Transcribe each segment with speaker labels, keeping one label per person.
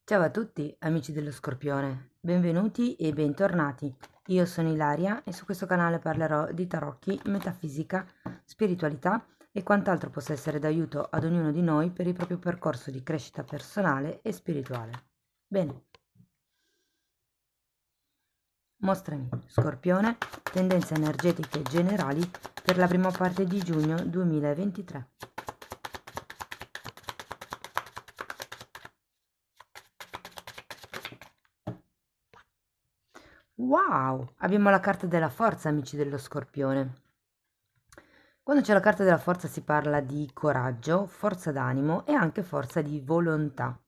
Speaker 1: Ciao a tutti amici dello Scorpione, benvenuti e bentornati. Io sono Ilaria e su questo canale parlerò di tarocchi, metafisica, spiritualità e quant'altro possa essere d'aiuto ad ognuno di noi per il proprio percorso di crescita personale e spirituale. Bene, mostrami, Scorpione, tendenze energetiche generali per la prima parte di giugno 2023. Wow! Abbiamo la carta della forza, amici dello Scorpione. Quando c'è la carta della forza si parla di coraggio, forza d'animo e anche forza di volontà.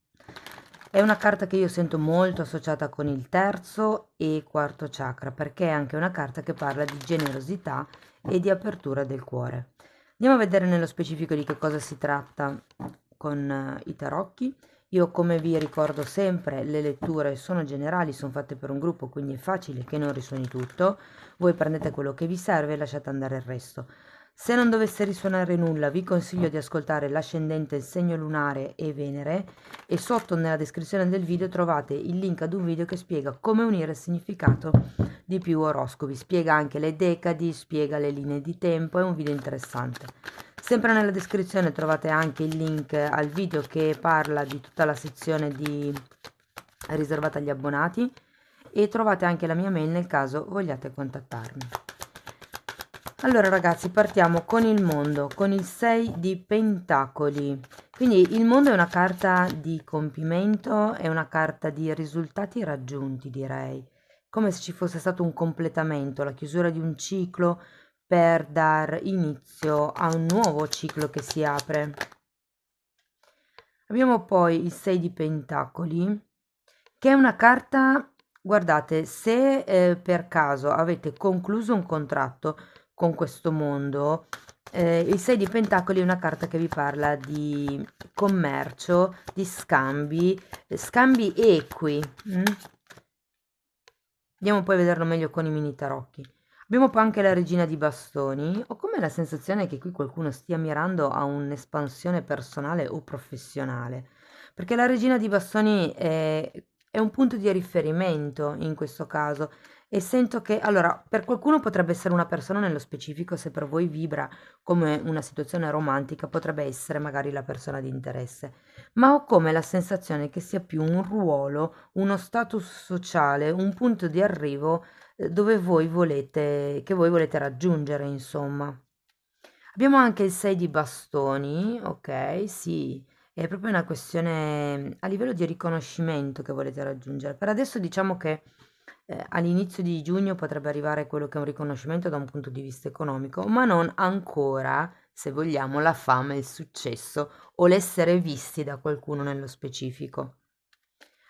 Speaker 1: È una carta che io sento molto associata con il terzo e quarto chakra, perché è anche una carta che parla di generosità e di apertura del cuore. Andiamo a vedere nello specifico di che cosa si tratta con i tarocchi. Io, come vi ricordo sempre, le letture sono generali, sono fatte per un gruppo, quindi è facile che non risuoni tutto. Voi prendete quello che vi serve e lasciate andare il resto. Se non dovesse risuonare nulla, vi consiglio di ascoltare l'ascendente, il segno lunare e Venere, e sotto nella descrizione del video trovate il link ad un video che spiega come unire il significato di più oroscopi, spiega anche le decadi, spiega le linee di tempo, è un video interessante. Sempre nella descrizione trovate anche il link al video che parla di tutta la sezione riservata agli abbonati, e trovate anche la mia mail nel caso vogliate contattarmi. Allora ragazzi, partiamo con il mondo, con il 6 di pentacoli. Quindi il mondo è una carta di compimento, è una carta di risultati raggiunti, direi, come se ci fosse stato un completamento, la chiusura di un ciclo per dar inizio a un nuovo ciclo che si apre. Abbiamo poi il 6 di pentacoli, che è una carta, guardate, se per caso avete concluso un contratto con questo mondo, il 6 di pentacoli è una carta che vi parla di commercio, di scambi, scambi equi. Andiamo poi a vederlo meglio con i mini tarocchi. Abbiamo poi anche la regina di bastoni. Ho come la sensazione che qui qualcuno stia mirando a un'espansione personale o professionale, perché la regina di bastoni è un punto di riferimento in questo caso, e sento che, allora, per qualcuno potrebbe essere una persona nello specifico, se per voi vibra come una situazione romantica, potrebbe essere magari la persona di interesse, ma ho come la sensazione che sia più un ruolo, uno status sociale, un punto di arrivo dove che voi volete raggiungere, insomma. Abbiamo anche il 6 di bastoni, ok, sì, è proprio una questione a livello di riconoscimento che volete raggiungere. Per adesso diciamo che all'inizio di giugno potrebbe arrivare quello che è un riconoscimento da un punto di vista economico, ma non ancora, se vogliamo, la fama, il successo o l'essere visti da qualcuno nello specifico.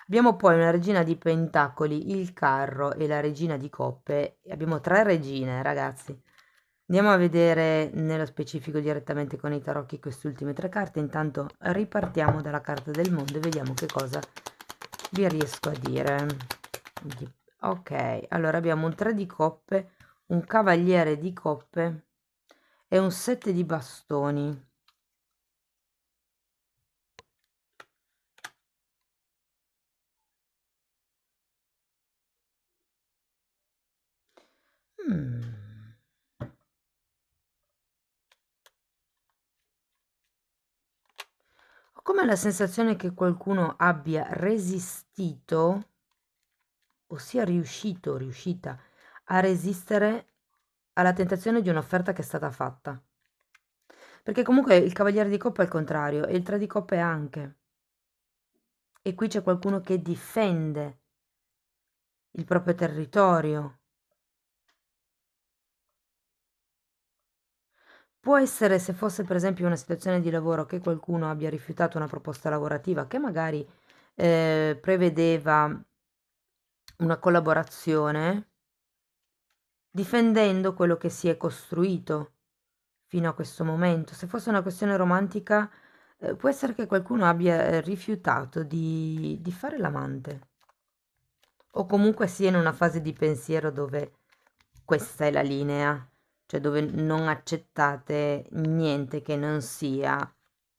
Speaker 1: Abbiamo poi una regina di pentacoli, il carro e la regina di coppe. Abbiamo tre regine, ragazzi. Andiamo a vedere nello specifico direttamente con i tarocchi queste ultime tre carte. Intanto ripartiamo dalla carta del mondo e vediamo che cosa vi riesco a dire. Ok, allora abbiamo un 3 di coppe, un cavaliere di coppe e un 7 di bastoni. Mm. Ho come la sensazione che qualcuno abbia resistito, o sia riuscito o riuscita a resistere alla tentazione di un'offerta che è stata fatta. Perché comunque il cavaliere di coppa è il contrario e il 3 di coppe anche. E qui c'è qualcuno che difende il proprio territorio. Può essere, se fosse per esempio una situazione di lavoro, che qualcuno abbia rifiutato una proposta lavorativa che magari prevedeva una collaborazione, difendendo quello che si è costruito fino a questo momento. Se fosse una questione romantica, può essere che qualcuno abbia rifiutato di fare l'amante, o comunque sia in una fase di pensiero dove questa è la linea, cioè dove non accettate niente che non sia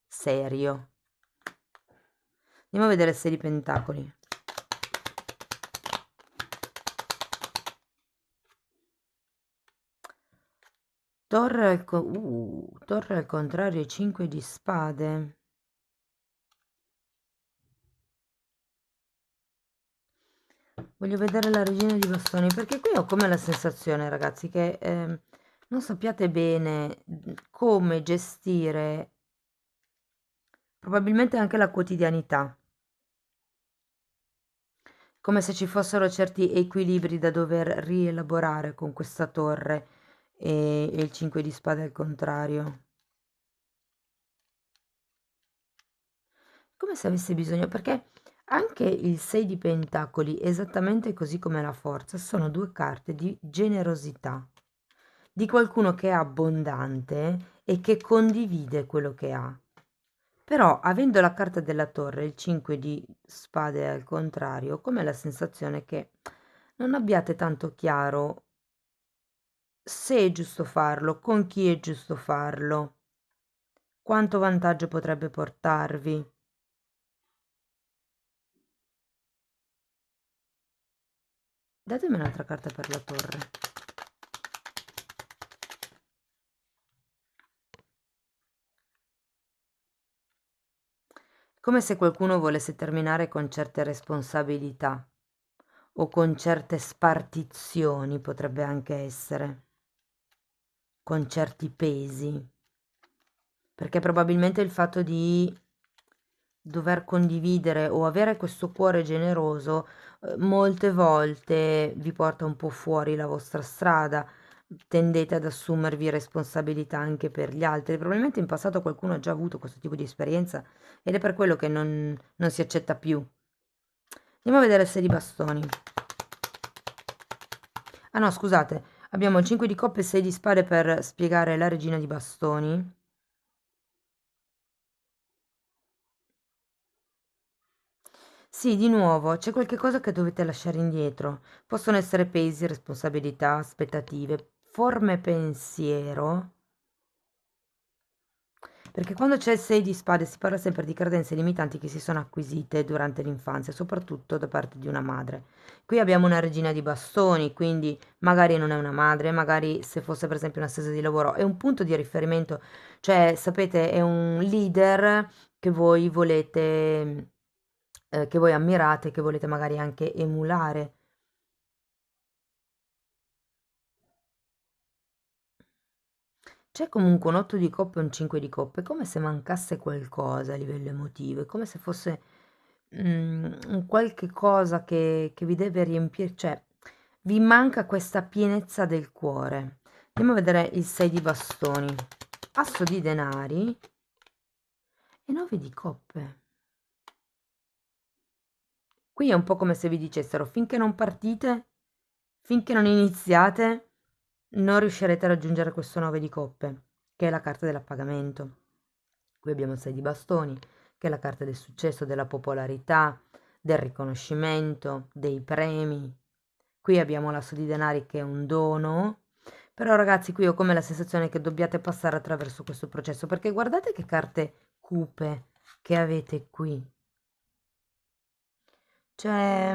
Speaker 1: serio. Andiamo a vedere 6 di pentacoli. Torre al contrario, 5 di spade. Voglio vedere la regina di bastoni, perché qui ho come la sensazione, ragazzi, che non sappiate bene come gestire probabilmente anche la quotidianità. Come se ci fossero certi equilibri da dover rielaborare con questa torre e il 5 di spade al contrario. Come se avesse bisogno, perché anche il 6 di pentacoli, esattamente così come la forza, sono due carte di generosità, di qualcuno che è abbondante e che condivide quello che ha. Però, avendo la carta della torre, il 5 di spade al contrario, ho come la sensazione che non abbiate tanto chiaro se è giusto farlo, con chi è giusto farlo, quanto vantaggio potrebbe portarvi. Datemi un'altra carta per la torre. Come se qualcuno volesse terminare con certe responsabilità o con certe spartizioni, potrebbe anche essere, con certi pesi, perché probabilmente il fatto di dover condividere o avere questo cuore generoso molte volte vi porta un po' fuori la vostra strada, tendete ad assumervi responsabilità anche per gli altri. Probabilmente in passato qualcuno ha già avuto questo tipo di esperienza ed è per quello che non si accetta più. Andiamo a vedere se di bastoni. Ah no, scusate, abbiamo il 5 di coppe e 6 di spade per spiegare la regina di bastoni. Sì, di nuovo, c'è qualche cosa che dovete lasciare indietro. Possono essere pesi, responsabilità, aspettative, forme pensiero. Perché quando c'è il 6 di spade si parla sempre di credenze limitanti che si sono acquisite durante l'infanzia, soprattutto da parte di una madre. Qui abbiamo una regina di bastoni, quindi magari non è una madre, magari se fosse per esempio una stesa di lavoro, è un punto di riferimento, cioè sapete, è un leader che voi volete, che voi ammirate, che volete magari anche emulare. C'è comunque un 8 di coppe e un 5 di coppe, come se mancasse qualcosa a livello emotivo, è come se fosse un qualche cosa che vi deve riempire, cioè vi manca questa pienezza del cuore. Andiamo a vedere il 6 di bastoni, asso di denari e 9 di coppe. Qui è un po' come se vi dicessero, finché non partite, finché non iniziate, non riuscirete a raggiungere questo 9 di coppe, che è la carta dell'appagamento. Qui abbiamo il 6 di bastoni, che è la carta del successo, della popolarità, del riconoscimento, dei premi. Qui abbiamo l'asso di denari che è un dono. Però ragazzi, qui ho come la sensazione che dobbiate passare attraverso questo processo, perché guardate che carte cupe che avete qui. Cioè,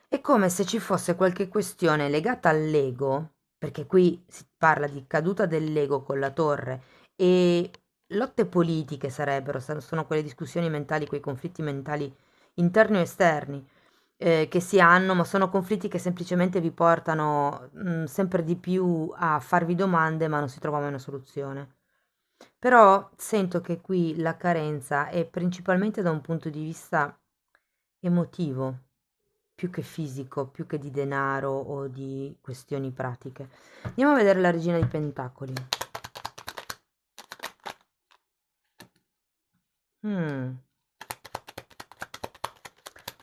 Speaker 1: è come se ci fosse qualche questione legata all'ego, perché qui si parla di caduta dell'ego con la torre e lotte politiche sarebbero, sono quelle discussioni mentali, quei conflitti mentali interni o esterni che si hanno, ma sono conflitti che semplicemente vi portano sempre di più a farvi domande, ma non si trova mai una soluzione. Però sento che qui la carenza è principalmente da un punto di vista emotivo, più che fisico, più che di denaro o di questioni pratiche. Andiamo a vedere la regina dei pentacoli. Mm.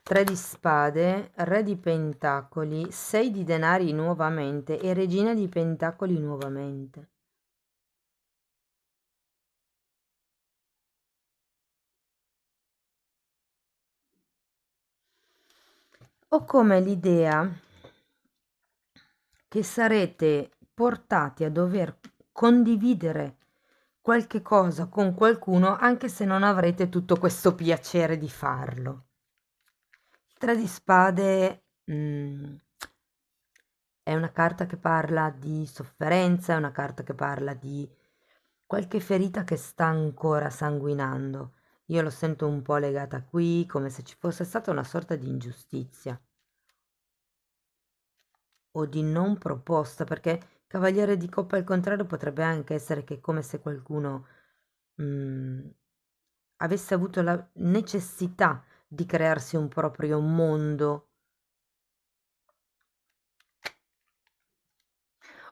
Speaker 1: 3 di spade, re di pentacoli, 6 di denari nuovamente e regina di pentacoli nuovamente. Ho come l'idea che sarete portati a dover condividere qualche cosa con qualcuno anche se non avrete tutto questo piacere di farlo. Il 3 di spade è una carta che parla di sofferenza, è una carta che parla di qualche ferita che sta ancora sanguinando. Io lo sento un po' legata qui, come se ci fosse stata una sorta di ingiustizia o di non proposta, perché Cavaliere di Coppa al contrario potrebbe anche essere che è come se qualcuno avesse avuto la necessità di crearsi un proprio mondo,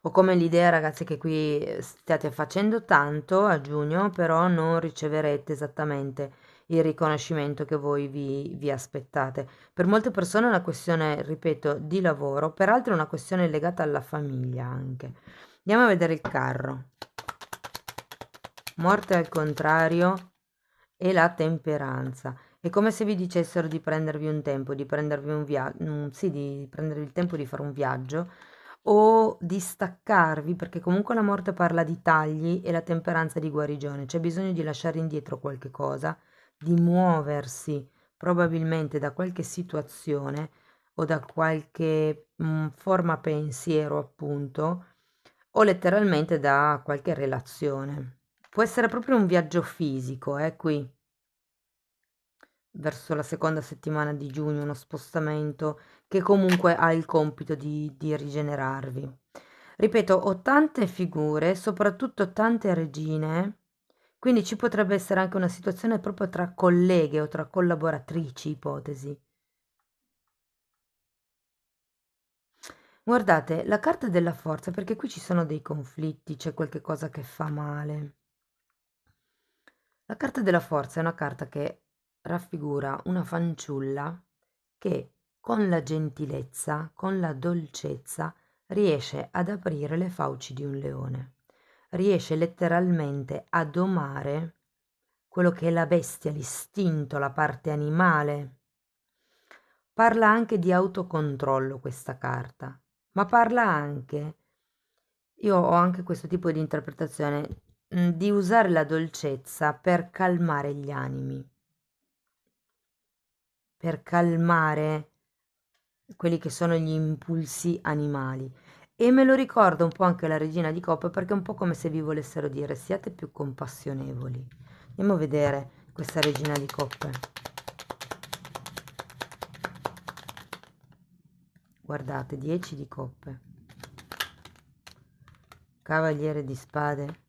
Speaker 1: o come l'idea, ragazzi, che qui stiate facendo tanto a giugno, però non riceverete esattamente il riconoscimento che voi vi aspettate. Per molte persone è una questione, ripeto, di lavoro, per altre è una questione legata alla famiglia anche. Andiamo a vedere il carro. Morte al contrario e la temperanza. È come se vi dicessero di prendervi un tempo, di prendervi un viaggio, sì, di prendervi il tempo di fare un viaggio o di staccarvi, perché comunque la morte parla di tagli e la temperanza di guarigione. C'è bisogno di lasciare indietro qualche cosa, di muoversi probabilmente da qualche situazione o da qualche forma pensiero, appunto, o letteralmente da qualche relazione. Può essere proprio un viaggio fisico, qui, verso la seconda settimana di giugno, uno spostamento che comunque ha il compito di rigenerarvi. Ripeto, ho tante figure, soprattutto tante regine, quindi ci potrebbe essere anche una situazione proprio tra colleghe o tra collaboratrici, ipotesi. Guardate, la carta della forza, perché qui ci sono dei conflitti, c'è qualche cosa che fa male. La carta della forza è una carta che raffigura una fanciulla che con la gentilezza, con la dolcezza, riesce ad aprire le fauci di un leone. Riesce letteralmente a domare quello che è la bestia, l'istinto, la parte animale. Parla anche di autocontrollo questa carta, ma parla anche, io ho anche questo tipo di interpretazione, di usare la dolcezza per calmare gli animi, per calmare quelli che sono gli impulsi animali. E me lo ricorda un po' anche la regina di coppe, perché è un po' come se vi volessero dire siate più compassionevoli. Andiamo a vedere questa regina di coppe. Guardate, 10 di coppe, cavaliere di spade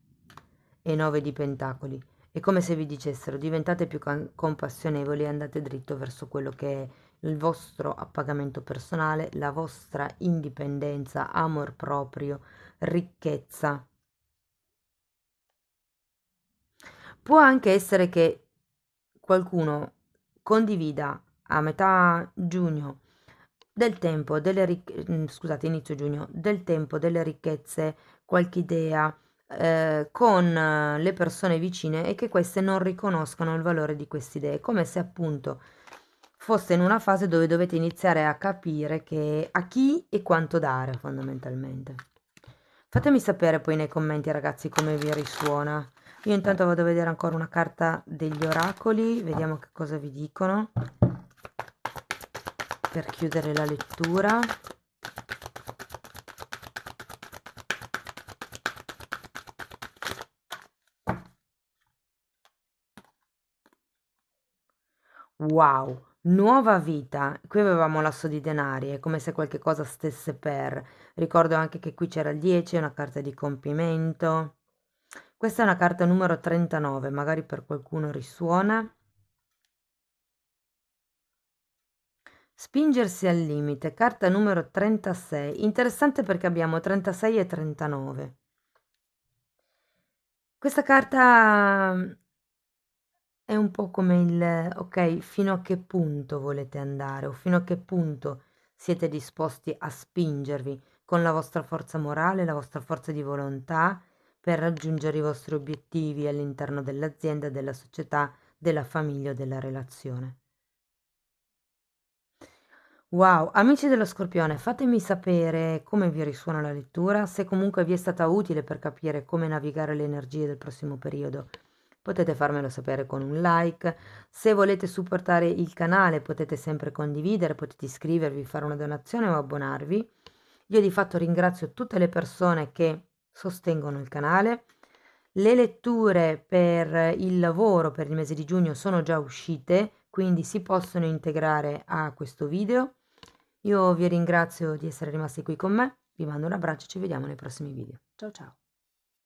Speaker 1: e 9 di pentacoli. È come se vi dicessero diventate più compassionevoli e andate dritto verso quello che è il vostro appagamento personale, la vostra indipendenza, amor proprio, ricchezza. Può anche essere che qualcuno condivida a metà giugno del tempo scusate, inizio giugno, del tempo, delle ricchezze, qualche idea con le persone vicine e che queste non riconoscano il valore di queste idee, come se appunto foste in una fase dove dovete iniziare a capire che a chi e quanto dare fondamentalmente. Fatemi sapere poi nei commenti, ragazzi, come vi risuona. Io intanto vado a vedere ancora una carta degli oracoli, vediamo che cosa vi dicono per chiudere la lettura. Wow, nuova vita. Qui avevamo l'asso di denari, è come se qualche cosa stesse per. Ricordo anche che qui c'era il 10, una carta di compimento. Questa è una carta numero 39, magari per qualcuno risuona. Spingersi al limite, carta numero 36. Interessante perché abbiamo 36 e 39. Questa carta è un po' come il, ok, fino a che punto volete andare o fino a che punto siete disposti a spingervi con la vostra forza morale, la vostra forza di volontà per raggiungere i vostri obiettivi all'interno dell'azienda, della società, della famiglia o della relazione. Wow, amici dello Scorpione, fatemi sapere come vi risuona la lettura, se comunque vi è stata utile per capire come navigare le energie del prossimo periodo. Potete farmelo sapere con un like. Se volete supportare il canale potete sempre condividere, potete iscrivervi, fare una donazione o abbonarvi. Io di fatto ringrazio tutte le persone che sostengono il canale. Le letture per il lavoro per il mese di giugno sono già uscite, quindi si possono integrare a questo video. Io vi ringrazio di essere rimasti qui con me, vi mando un abbraccio e ci vediamo nei prossimi video. Ciao ciao!